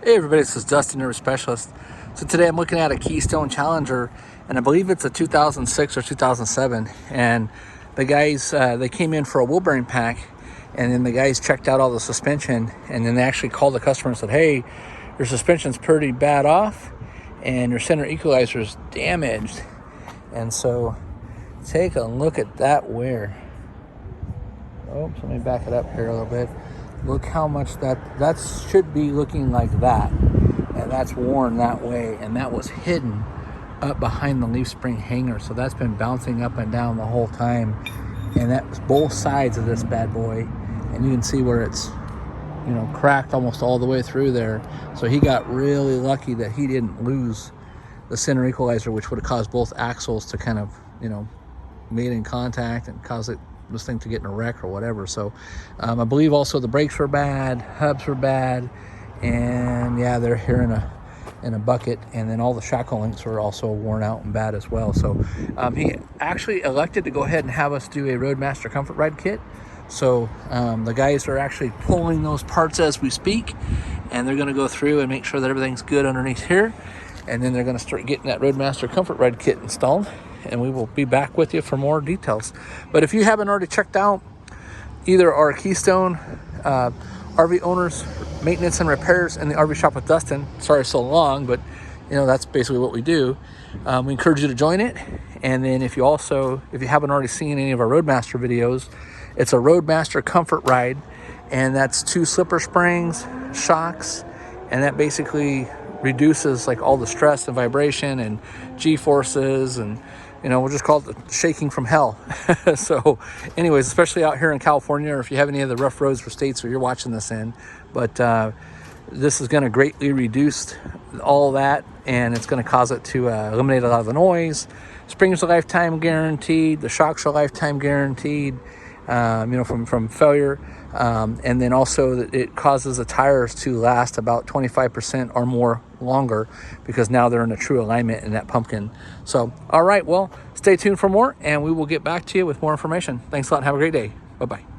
Hey everybody, this is Dustin, your specialist. So today I'm looking at a Keystone Challenger, and I believe it's a 2006 or 2007. And the guys, they came in for a wheel bearing pack, and then the guys checked out all the suspension, and then they actually called the customer and said, hey, your suspension's pretty bad off, and your center equalizer is damaged. And so take a look at that wear. Oops, let me back it up here a little bit. Look how much that should be looking like that, and that's worn that way, and that was hidden up behind the leaf spring hanger, so that's been bouncing up and down the whole time, and that's both sides of this bad boy, and you can see where it's, you know, cracked almost all the way through there. So he got really lucky that he didn't lose the center equalizer, which would have caused both axles to kind of, you know, made in contact and cause this thing to get in a wreck or whatever. So I believe also the brakes were bad, hubs were bad, and yeah, they're here in a bucket, and then all the shackle links were also worn out and bad as well. So he actually elected to go ahead and have us do a Roadmaster comfort ride kit. So the guys are actually pulling those parts as we speak, and they're going to go through and make sure that everything's good underneath here, and then they're going to start getting that Roadmaster comfort ride kit installed, and we will be back with you for more details. But if you haven't already checked out either our Keystone RV owners maintenance and repairs in the RV shop with Dustin, sorry so long, but you know, that's basically what we do. We encourage you to join it. And then if you haven't already seen any of our Roadmaster videos, it's a Roadmaster comfort ride, and that's 2 slipper springs, shocks, and that basically reduces like all the stress and vibration and G-forces, and you know, we'll just call it the shaking from hell. So anyways, especially out here in California, or if you have any of the rough roads for states where you're watching this in, but this is going to greatly reduce all that, and it's going to cause it to eliminate a lot of the noise. Springs are lifetime guaranteed, the shocks are lifetime guaranteed, you know, from failure. And then also it causes the tires to last about 25% or more longer, because now they're in a true alignment in that pumpkin. So, all right, well, stay tuned for more, and we will get back to you with more information. Thanks a lot and have a great day. Bye-bye.